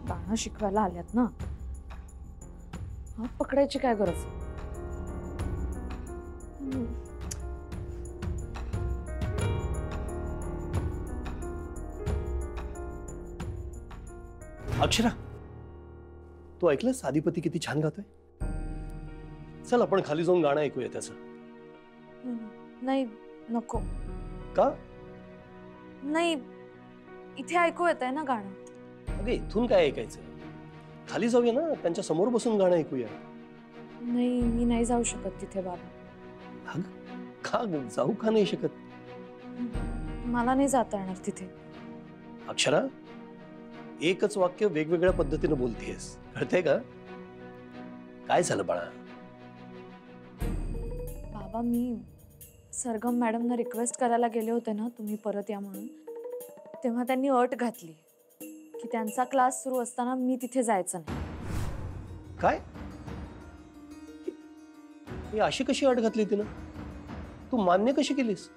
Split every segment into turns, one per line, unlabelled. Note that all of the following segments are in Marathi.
गाणं शिकवायला आल्यात ना, हात पकडायची काय गरज?
अक्षरा, तू ऐकलंस आदिपती किती छान गातोय? चल आपण खाली जाऊन गाणं ऐकूया त्याचं.
नाही, नको.
का?
नाही, इथे ऐकू येतंय ना गाणं.
अगं इथून काय ऐकायचं? खाली जाऊया ना, त्यांच्या समोर बसून गाणं ऐकूया.
नाही, मी नाही जाऊ शकत तिथे बाबा.
अगं का जाऊ का नाही शकत?
मला नाही जाता येणार तिथे.
अक्षरा, एकच वाक्य वेगवेगळ्या पद्धतीने बोलतेस, कळतंय का? काय झालं बाळा?
बाबा, मी सरगम मॅडमना रिक्वेस्ट करायला गेले होते ना तुम्ही परत या म्हणून, तेव्हा त्यांनी अट घातली की त्यांचा क्लास सुरू असताना मी तिथे जायचं नाही.
काय? ही अशी कशी अट घातली तिनं? तू मान्य कशी केलीस?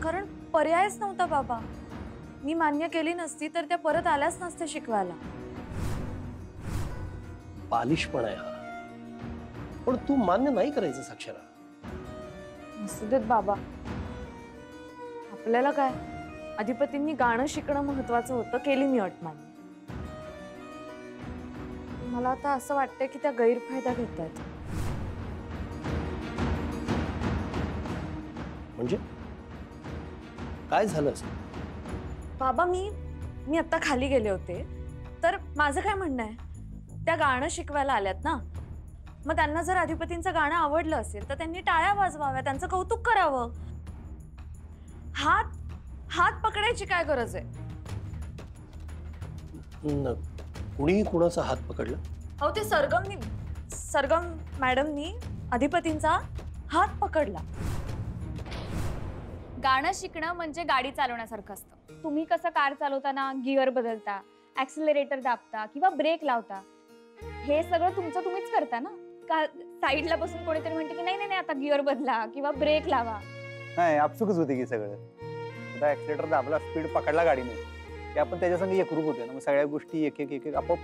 कारण पर्यायच नव्हता बाबा. मी मान्य केली नसती तर त्या परत आल्याच नसते शिकवायला.
बालिशपणा आहे हा. पण तू मान्य नाही करायचं अक्षरा.
असू देत बाबा, आपल्याला काय, अधिपतींनी गाणं शिकणं महत्वाचं होतं, केली मी अट मान्य. मला आता असं वाटतंय की त्या गैरफायदा घेतायत.
म्हणजे काय झालं असं?
बाबा, मी आता खाली गेले होते तर माझं काय म्हणणं आहे, त्या गाणं शिकवायला आल्यात ना, मग त्यांना जर अधिपतींचं गाणं आवडलं असेल तर त्यांनी टाळ्या वाजवाव्या, त्यांचं कौतुक करावं. हात पकडायची काय गरज आहे?
कुणीही कुणाचा हात पकडला?
अहो, ते सरगम मॅडमनी अधिपतींचा हात पकडला.
गाणं शिकणं म्हणजे गाडी चालवण्यासारखं असतं. तुम्ही कसं कार चालवताना गिअर बदलता, ॲक्सिलरेटर दाबता किंवा ब्रेक लावता, हे सगळं तुमचं तुम्हीच करता ना. का साईडला बसून कोणीतरी म्हणते की नाही नाही आता गिअर बदला किंवा ब्रेक लावा.
नाही, आपसुकच होते की सगळं. आता ॲक्सिलेटर दाबला, स्पीड पकडला गाडीने की आपण त्याच्या संग एकरूप होते ना, मग सगळ्या गोष्टी एक एक एक एक आपोआप.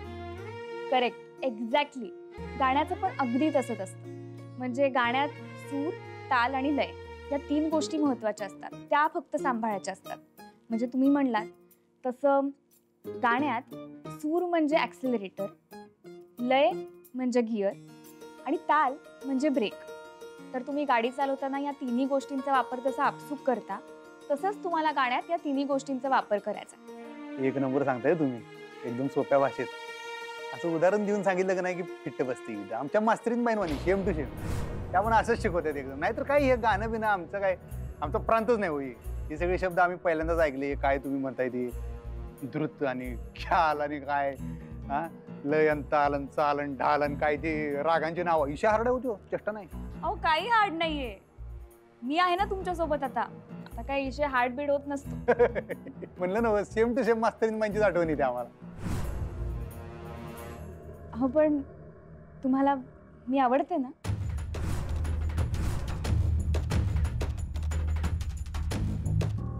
Correct, exactly. गाण्याचं पण अगदी तसंच असतं. म्हणजे गाण्यात सूर, ताल आणि लय या 3 गोष्टी महत्त्वाच्या असतात. त्या फक्त सांभाळायच्या असतात. म्हणजे तुम्ही म्हणलात तसं गाण्यात सूर म्हणजे ॲक्सिलरेटर, लय म्हणजे गिअर आणि ताल म्हणजे ब्रेक. तर तुम्ही गाडी चालवताना या 3 गोष्टींचा वापर जसा आपसूक करता, तसंच तुम्हाला गाण्यात या 3 गोष्टींचा वापर करायचा.
एक नंबर सांगताय तुम्ही, एकदम सोप्या भाषेत. असं उदाहरण देऊन सांगितलं की नाही की फिट्ट बसती. आमच्या मास्तरीन बाईंवानी सेम टू सेम त्या पण असंच शिकवतात एकदम. नाहीतर काय हे गाणं बिणं आमचं काय, आमचा प्रांतच नाही होई. हे सगळे शब्द आम्ही पहिल्यांदाच ऐकले. काय तुम्ही म्हणताय ते द्रुत आणि ख्याल आणि काय लयन तालन चालन ढालन, काय ते रागांची नाव इशा हार्ड होती. चेष्टा नाही.
अहो, काही हार्ड नाहीये. मी आहे ना तुमच्या सोबत. आता काही इशे हार्ट बीट होत नसतो.
म्हणलं ना, सेम टू सेम मास्तरीन बाईंचीच आठवण येते आम्हाला.
हो, पण तुम्हाला मी आवडते ना?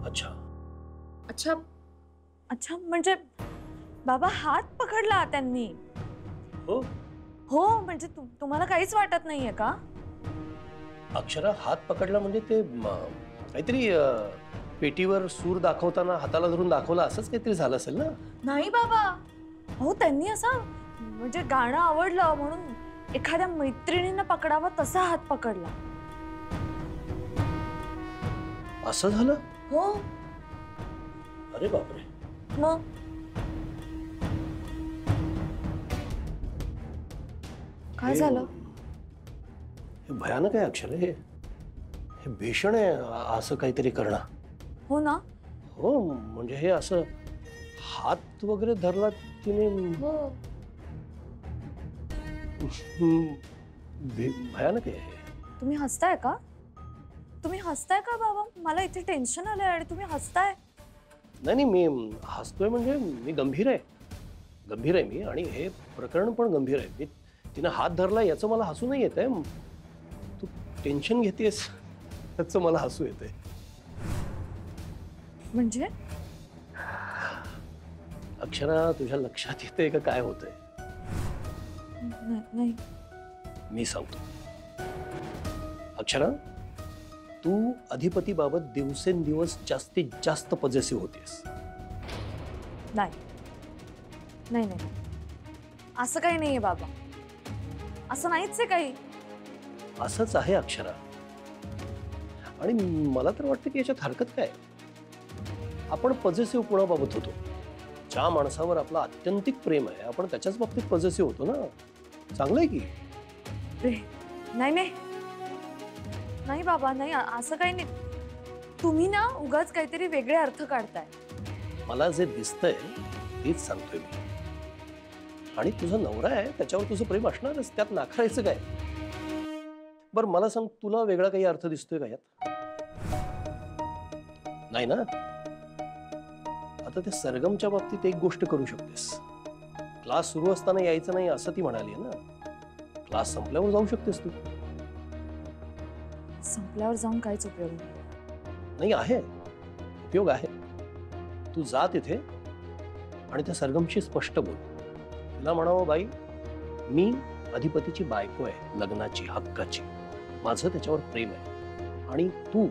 अच्छा
अच्छा अच्छा, म्हणजे बाबा हात पकडला त्यांनी?
हो
हो, म्हणजे तुम्हाला काहीच वाटत नाहीये का?
अक्षरा, हात पकडला म्हणजे ते काहीतरी पेटीवर सूर दाखवताना हाताला धरून दाखवला असंच काहीतरी झालं असेल ना?
नाही बाबा, हो त्यांनी असं म्हणजे गाणं आवडलं म्हणून एखाद्या मैत्रिणीनं पकडावा तसा हात पकडला.
असं झालं?
हो.
अरे बापरे.
मग काय झालं?
हे भयानक आहे अक्षर. हे भीषण आहे असं काहीतरी करणं.
हो ना.
हो, म्हणजे हे असं हात वगैरे धरला तिने.
हो.
भयानक आहे.
तुम्ही हसताय का? तुम्ही हसताय का बाबा? मला इथे टेन्शन आलंय आणि तुम्ही हसताय.
नाही, मी हसतोय म्हणजे मी गंभीर आहे मी. आणि हे प्रकरण पण गंभीर आहे. मी तिने हात धरला याचं मला हसू नाही येत आहे. तू टेन्शन घेतेस त्याचं मला हसू येतंय.
म्हणजे
अक्षरा, तुझ्या लक्षात येते का काय होतंय?
नाही.
मी सांगतो. अक्षरा, तू अधिपतीबाबत दिवसेंदिवस जास्तीत जास्त पॉझिटिव्ह होतेस.
नाही. असं काही नाहीये बाबा. असं नाहीच आहे काही.
असंच आहे अक्षरा. आणि मला तर वाटतं की याच्यात हरकत काय? आपण पॉझिटिव्ह कोणाबाबत होतो? ज्या माणसावर आपलं आत्यंतिक प्रेम आहे आपण त्याच्याच बाबतीत पॉझिटिव्ह होतो ना. चांगलं आहे की?
नाही बाबा, नाही. असं काही नाही. तुम्ही ना उगाच काहीतरी वेगळे अर्थ काढताय.
मला जे दिसतंय तेच सांगतोय मी. आणि तुझा नवरा आहे त्याच्यावर तुझं प्रेम असणारच, त्यात नाकारायचं काय? बरं मला सांग, तुला वेगळा काही अर्थ दिसतोय का यात? नाही ना? आता ते सरगमच्या बाबतीत एक गोष्ट करू शकतेस. क्लास सुरू असताना यायचं नाही असं ती म्हणाली ना. क्लास संपल्यावर जाऊ शकतेस तू.
संपल्यावर जाऊन काहीच उपयोग नाही.
नाही, आहे उपयोग आहे. तू जा तिथे आणि त्या सरगमशी स्पष्ट बोल. तिला म्हणावं, बाई मी अधिपतीची बायको आहे, लग्नाची, हक्काची. माझं त्याच्यावर प्रेम आहे आणि तू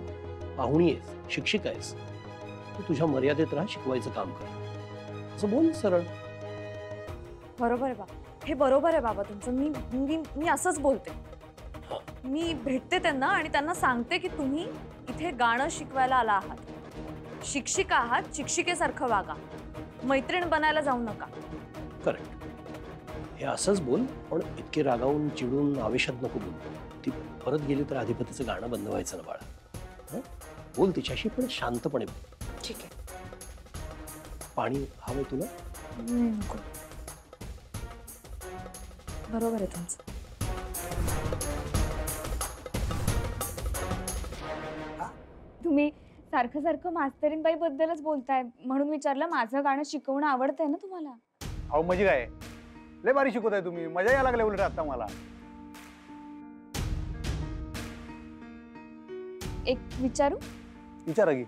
पाहुणी आहेस, शिक्षिका आहेस. तू तुझ्या मर्यादेत राहा, शिकवायचं काम कर. असं बोल सरळ.
बरोबर आहे बाबा. हे बरोबर आहे बाबा तुमचं. मी असंच बोलते. मी भेटते त्यांना आणि त्यांना सांगते की तुम्ही इथे गाणं शिकवायला आला आहात. शिक्षिका आहात, शिक्षिकेसारखं वागा. मैत्रीण बनायला जाऊ नका.
करेक्ट. हे असंच बोल, पण इतके रागावून चिडून आवेशात नको बोल. ती परत गेली तर अधिपतीचं गाणं बंद व्हायचं ना बाळा. हं? बोल तिच्याशी, पण शांतपणे बोल.
ठीक आहे.
पाणी हवंय तुला?
नाही, नको. बरोबर आहे तुमचं.
तुम्ही सारखं सारखं मास्तरीनबाई बद्दलच बोलताय म्हणून विचारलं. माझं गाणं शिकवणं आवडतंय ना तुम्हाला?
अहो म्हणजे काय, लय भारी शिकवताय तुम्ही. मजा यायला लागल्या उलट आता मला.
एक विचारू?
विचारा की.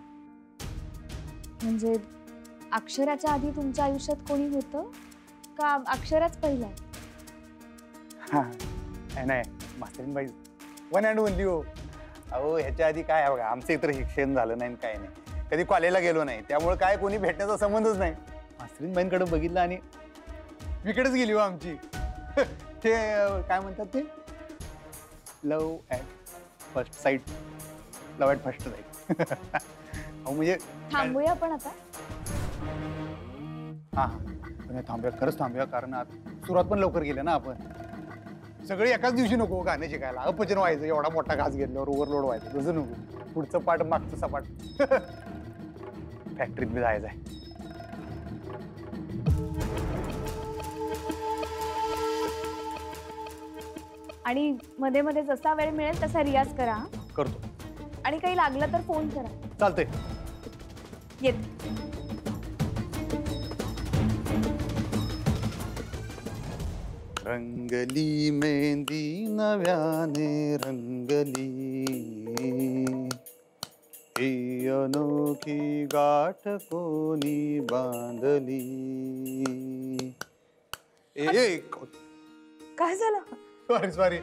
म्हणजे अक्षराच्या आधी तुमच्या आयुष्यात कोणी होतं का अक्षराच पहिला?
नाही, मास्तरीनबाई वन अँड ओनली हो. अहो ह्याच्या आधी काय बघा, आमचं इतर शिक्षण झालं नाही, काय नाही, कधी कॉलेजला गेलो नाही, त्यामुळे काय कोणी भेटण्याचा संबंधच नाही. मास्तरीनबाईंकडे बघितलं आणि विकडेच गेली हो आमची. ते काय म्हणतात ते, love at first sight. Love at first sight. अहो म्हणजे
थांबूया आपण आता.
हा पण थांबूया, खरंच थांबूया. कारण आता सुरुवात पण लवकर गेल्या ना आपण. सगळे एकाच दिवशी नको गाणं शिकायला. अपचन व्हायचं, एवढा मोठा घास घेतल्यावर ओव्हरलोड व्हायचं. तसं नको. पुढचं पाठ मागचं सपाट. फॅक्टरीत बी जायचं आहे.
आणि मध्ये मध्ये जसा वेळ मिळेल तसा रियाज करा.
करतो.
आणि काही लागलं तर फोन करा.
चालतंय.
येत.
रंगली मेहंदी नव्याने रंगली, ही अनोखी गाठ कोणी बांधली.
काय झालं?
सॉरी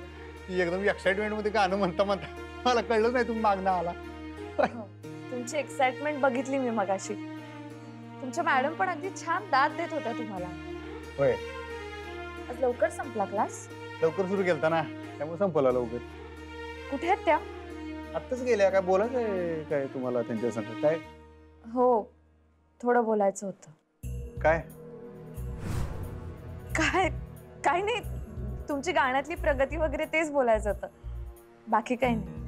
एकदम एक्साइटमेंट मध्ये गाणं म्हणता मला कळलं नाही तुम्ही मागणं आला.
तुमची एक्साइटमेंट बघितली मी मगाशी. तुमच्या मॅडम पण अगदी छान दाद देत होत्या तुम्हाला.
होय,
आज लवकर संपला क्लास?
लवकर सुरू केलता ना, त्यामुळे संपला लवकर.
कुठे आहेत त्या?
आत्ताच गेल्या. काय बोलायचंय काय तुम्हाला त्यांच्या संग? काय?
हो, थोडं बोलायचं होतं.
काय
काय काय नाही, तुमची गाण्यातली प्रगती वगैरे तेच बोलायचं होतं. बाकी काही नाही.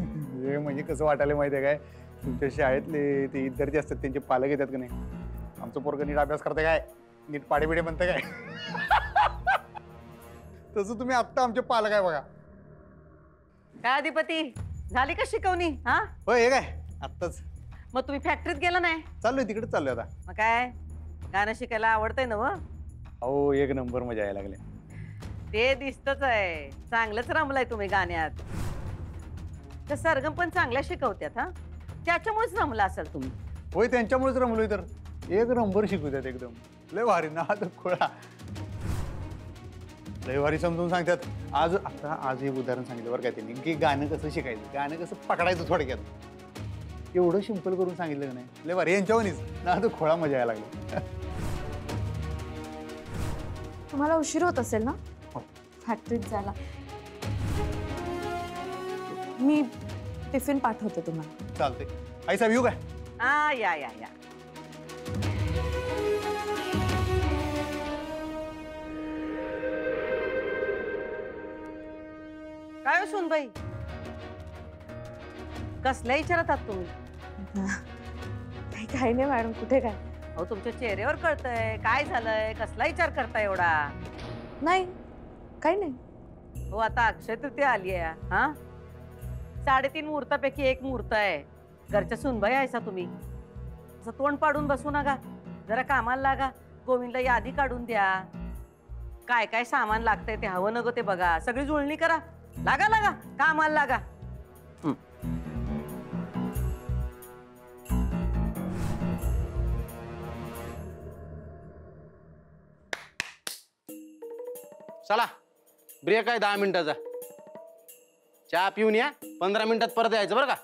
हे म्हणजे कसं वाटायला माहितीये काय, तुमच्या शाळेतले ते विद्यार्थी असतात त्यांचे पालक येतात का नाही, आमचं पोरगं नीट अभ्यास करते काय, नीट पाडेबिडे म्हणतं काय, तसं तुम्ही आत्ता आमचे पालक आहे बघा.
काय अधिपती, झाली का शिकवणी? हा
होय, हे काय आत्ताच.
मग तुम्ही फॅक्टरीत गेला नाही?
चाललोय तिकडे, चाललोय आता.
मग काय गाणं शिकायला आवडतंय ना?
अहो एक नंबर मजा यायला लागले.
ते दिसतच आहे, चांगलंच रमलाय तुम्ही गाण्यात. तर सरगम पण चांगल्या शिकवत्यात. हा, त्याच्यामुळेच रमला असाल तुम्ही.
होय, त्यांच्यामुळेच रमलोय. तर एक नंबर शिकवतात एकदम. लय भारी नाद खोळा, लय भारी समजून सांगतात. आज हे उदाहरण सांगितलं बरं काय त्यांनी की गाणं कसं शिकायचं, गाणं कसं पकडायचं थोडक्यात. एवढं सिंपल करून सांगितलं का नाही, लय भारी. यांच्यावरच नाद खोळा, मजा यायला लागली.
तुम्हाला उशीर होत असेल ना
हो.
फॅक्टरीत जायला. मी टिफिन पाठवते तुम्हाला.
चालते. आई साहेब येऊ काय?
हा या या या. काय हो सुनबाई, कसल्या विचारतात तुम्ही?
काही नाही मॅडम, कुठे काय.
अहो तुमच्या चेहऱ्यावर कळतंय काय झालंय, कसला विचार करताय एवढा?
नाही, काही नाही.
हो आता अक्षय तृतीया आली आहे. हा 3.5 मुहूर्तापैकी एक मुहूर्त आहे. घरच्या सुनबाई आहेसा तुम्ही, असं तोंड पाडून बसू नका, जरा कामाला लागा. गोविंदला यादी काढून द्या, काय काय सामान लागतंय ते हवं नको ते बघा, सगळी जुळणी करा. लागा लागा कामाला लागा.
चला ब्रेक आहे 10 मिनिटाचा. चहा पिऊन या, 15 मिनिटात परत यायचं बरं का.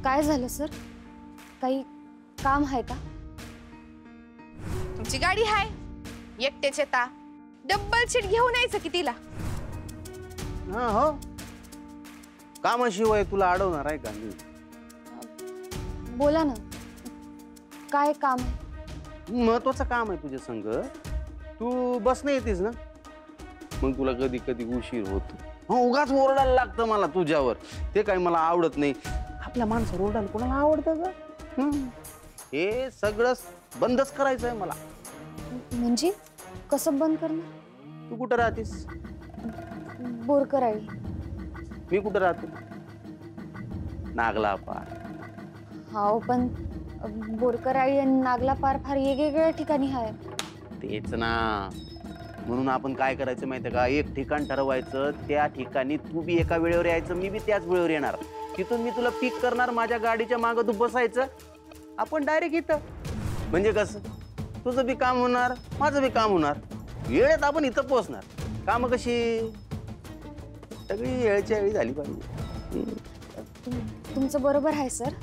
काय झालं सर? काही काम आहे का?
तुमची गाडी आहे, एकटेच येता, डबल सीट घेऊन यायचं की तिला.
हा हो, कामाशिवाय तुला अडवणार आहे का मी?
बोला ना, काय काम आहे?
महत्वाचं काम आहे तुझ्या संग. तू बसने येतेस ना, मग तुला कधी कधी उशीर होतो. हो, उगाच ओरडायला लागतं मला तुझ्यावर, ते काही मला आवडत नाही. आपल्या माणसावर ओरडायला कोणाला आवडतं का? हे सगळं बंदच करायचं आहे मला.
म्हणजे कसं बंद करणार?
तू कुठं राहतेस?
बोरकराळी.
मी कुठं राहतो? नागला पार.
हो पण बोरकराळी आणि नागला पार फार वेगवेगळ्या ठिकाणी आहे.
तेच ना, म्हणून आपण काय करायचं माहितीये का, एक ठिकाण ठरवायचं, त्या ठिकाणी तू बी एका वेळेवर यायचं, मी बी त्याच वेळेवर येणार. तिथून मी तुला पिक करणार, माझ्या गाडीच्या मागं तू बसायचं, आपण डायरेक्ट इथं. म्हणजे कसं, तुझं बी काम होणार, माझं बी काम होणार, वेळेत आपण इथं पोहोचणार. काम कशी सगळी वेळेच्या वेळी झाली पाहिजे.
तुमचं बरोबर आहे सर,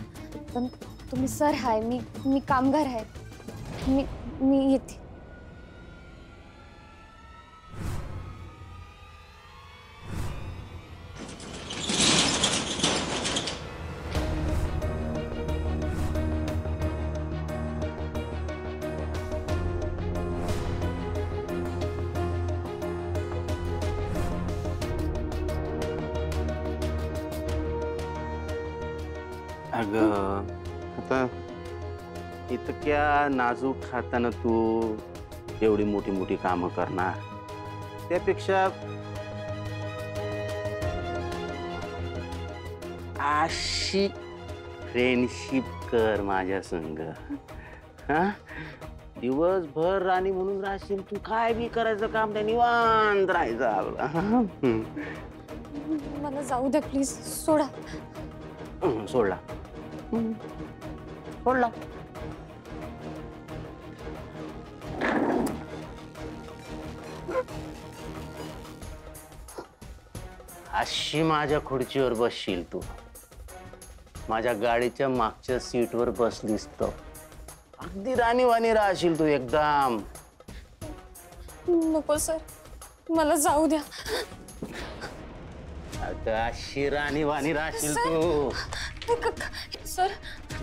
पण तुम्ही सर आहे, मी कामगार आहे. मी येते.
अगं आता इतक्या नाजूक हातानं तू एवढी मोठी मोठी कामं करणार, त्यापेक्षा अशी फ्रेंडशिप कर माझ्या संग. हा, दिवसभर राणी म्हणून राहशील तू, काय बी करायचं काम नाही, निवांत राहायचं आपलं.
मला जाऊ द्या प्लीज, सोडा.
सोडला सोडला. अशी माझ्या खुर्चीवर बसशील तू, माझ्या गाडीच्या मागच्या सीटवर बसलीस तर अगदी राणीवाणी राहशील तू एकदम.
नको सर, मला जाऊ द्या.
अशी राणीवाणी राहशील तू,
सर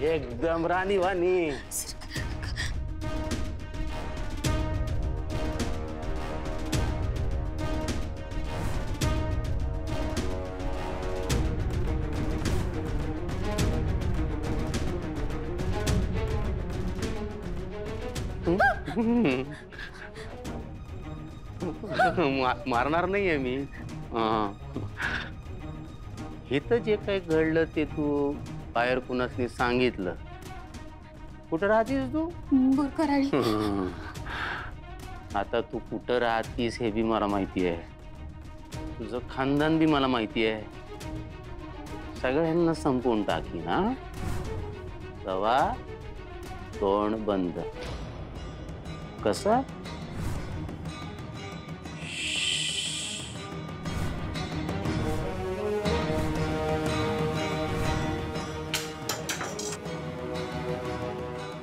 एकदम राणीवाणी. मारणार नाहीये मी. इथं जे काही घडलं ते तू बाहेर कुणासनी सांगितलं? कुठं राहतेस तू?
बोरकराळी.
आता तू कुठं राहतीस हे बी मला माहिती आहे, तुझं खानदान बी मला माहिती आहे. सगळ्यांना संपवून टाकी ना, तवा तोंड बंद. कसं?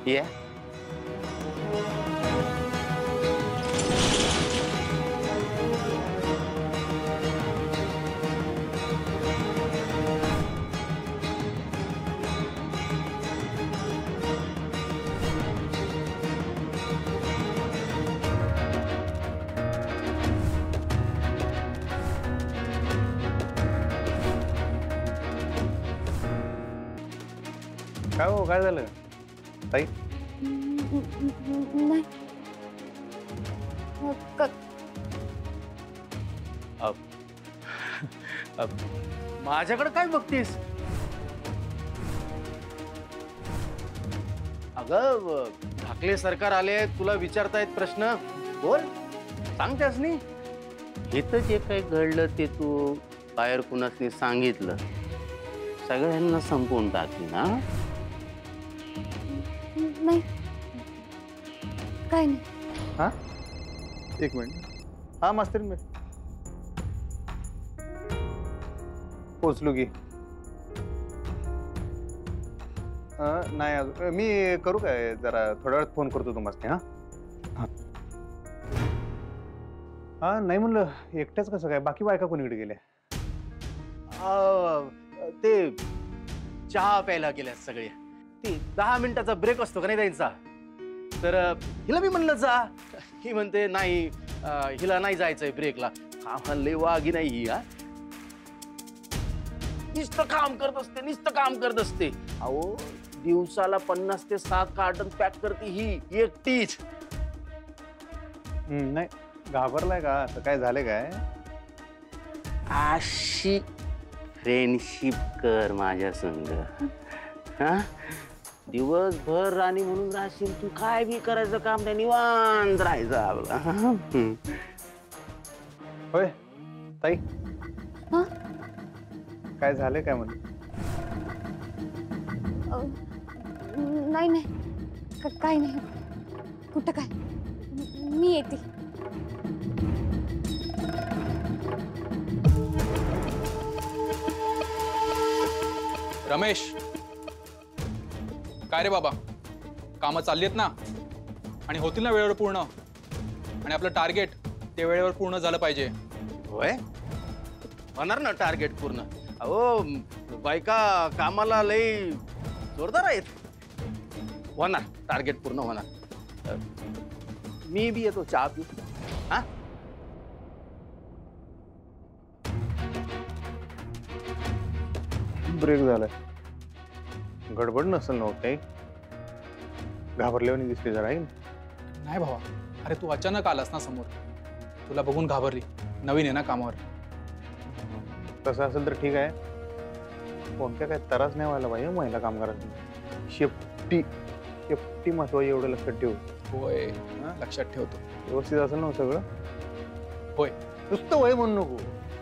या
काय हो, काय झालं ताई?
नाही
माझ्याकडे काय बघतीस? अगं ठाकरे सरकार आले, तुला विचारतायत प्रश्न, बोल, सांगतेस नी. इथं जे काही घडलं ते तू बाहेर कुणासनी सांगितलं, सगळ्यांना संपवून टाकी ना.
नाही काय नाही.
हा, एक मिनिट. हा मास्तर, मी पोचलो की. नाही मी करू काय, जरा थोड्या वेळात फोन करतो तुम्हाला. हा हा नाही म्हणलं, एकट्याच कसं काय, बाकी बायका कोणीकडे गेल्या?
ते चहा प्यायला गेल्या सगळ्या. ते 10 मिनिटाचा ब्रेक असतो का नाही त्यांचा, तर हिला मी म्हणलं जा, ही म्हणते नाही, हिला नाही जायचंय ब्रेकला. कामाला लय वागी नाही ही. हा, नुसतं काम करत असते, नुसतं काम करत असते. अहो दिवसाला 50 ते 60 कार्टन पॅक करते ही एकटीच.
नाही घाबरलाय का, असं काय झालंय काय?
अशी फ्रेंडशिप कर माझ्या संग. हा, दिवसभर राणी म्हणून राहशील तू, काय बी करायचं काम नाही, निवांत राहायचं आपला.
होय ताई,
हा?
काय झालंय काय म्हणलं?
नाही नाही काय नाही. कुठं काय, मी येते.
रमेश, काय रे बाबा, कामं चालली आहेत ना, आणि होतील ना वेळेवर पूर्ण, आणि आपलं टार्गेट ते वेळेवर पूर्ण झालं पाहिजे.
होय, होणार ना टार्गेट पूर्ण. अहो बायका कामाला लई जोरदार आहेत. होणार, टार्गेट पूर्ण होणार. मी बी येतो चहा पी. हा,
ब्रेक झालाय, गडबड नसेल ना काही? घाबरल्यावर दिसली जरा, आहे ना?
नाही भावा, अरे तू अचानक आलास ना समोर, तुला बघून घाबरली. नवीन आहे ना कामावर.
तसं असेल तर ठीक आहे, कोणत्या काय त्रास नाही व्हायला पाहिजे महिला कामगारांना. शेफ्टी शेफ्टी महत्वाची, एवढं लक्षात ठेवू.
होय, लक्षात ठेवतो.
व्यवस्थित असेल ना सगळं?
होय,
नुसतं वय म्हणू नको,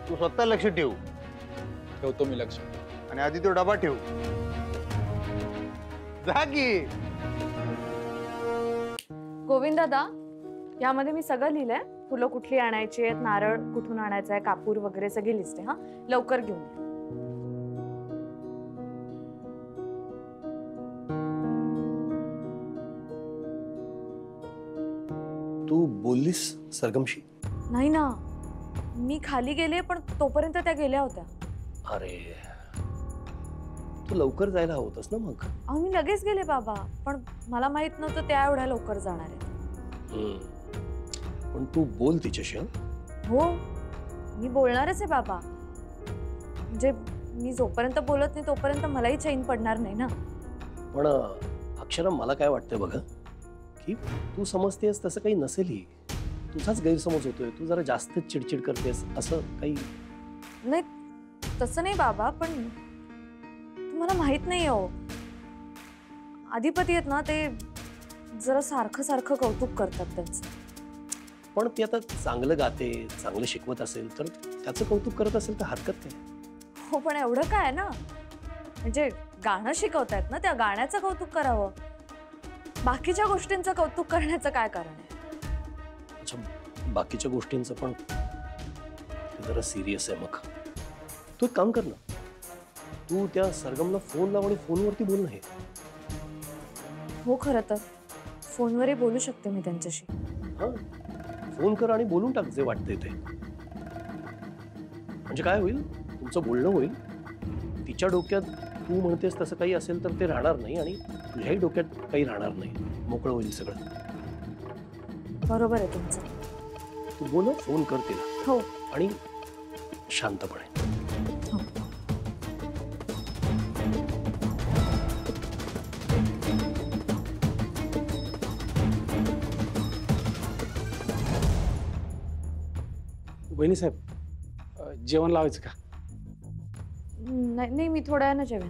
तू स्वतः लक्ष ठेवू.
ठेवतो मी लक्ष.
आणि आधी तो डबा ठेवू. जा की.
गोविंद दादा, यामध्ये मी सगळं लिहिलंय. फुलं कुठली आणायची आहेत, नारळ कुठून आणायचा आहे, कापूर वगैरे सगळी लिस्ट आहे. हा, लवकर घेऊन या.
तू बोललीस सरगमशी?
नाही ना, मी खाली गेले, पण तोपर्यंत त्या गेल्या होत्या.
अरे तू लवकर जायला हवं होतंस ना मग.
अहो मी लगेच गेले बाबा, पण मला माहित नव्हतं त्या एवढ्या लवकर जाणार आहेत.
पण तू बोल तिच्याशी.
हो, मी बोलणारच आहे बाबा. म्हणजे मी जोपर्यंत बोलत नाही तोपर्यंत मलाही चैन पडणार नाही ना.
पण अक्षरा, मला काय वाटतंय बघ, की तू समजतेस तसं काही नसेलही. तुझाच गैरसमज होतोय, तू जरा जास्तच चिडचिड करतेस, असं काही
नाही. तसं नाही बाबा, पण तुम्हाला माहित नाही हो, अधिपती आहेत ना, ते जरा सारखं सारखं कौतुक करतात त्यांचं.
पण ती आता चांगलं गाते, चांगलं शिकवत असेल तर त्याचं कौतुक करत असेल तर हरकत नाही.
हो पण एवढं काय ना, म्हणजे गाणं शिकवतायत ना, त्या गाण्याचं कौतुक करावं. बाकीच्या गोष्टींचं कौतुक करण्याचं काय कारण आहे?
अच्छा, बाकीच्या गोष्टींचं पण ते जरा सिरियस आहे. मग तू एक काम कर ना, तू त्या सरगमला फोन लाव आणि फोनवरती बोल ना. हे
हो खरं तर फोनवरही बोलू शकते मी त्यांच्याशी.
हा, फोन कर आणि बोलून टाक जे वाटतंय ते. म्हणजे काय होईल, तुमचं बोलणं होईल. तिच्या डोक्यात तू म्हणतेस तसं काही असेल तर ते राहणार नाही आणि तुझ्याही डोक्यात काही राहणार नाही. मोकळं होईल सगळं.
बरोबर आहे तुमचं.
तू बोल, फोन कर तिला.
हो.
आणि शांतपणे.
वहिनी साहेब, जेवण लावायचं का?
नाही नाही, मी थोड्या वेळानं जेवेन.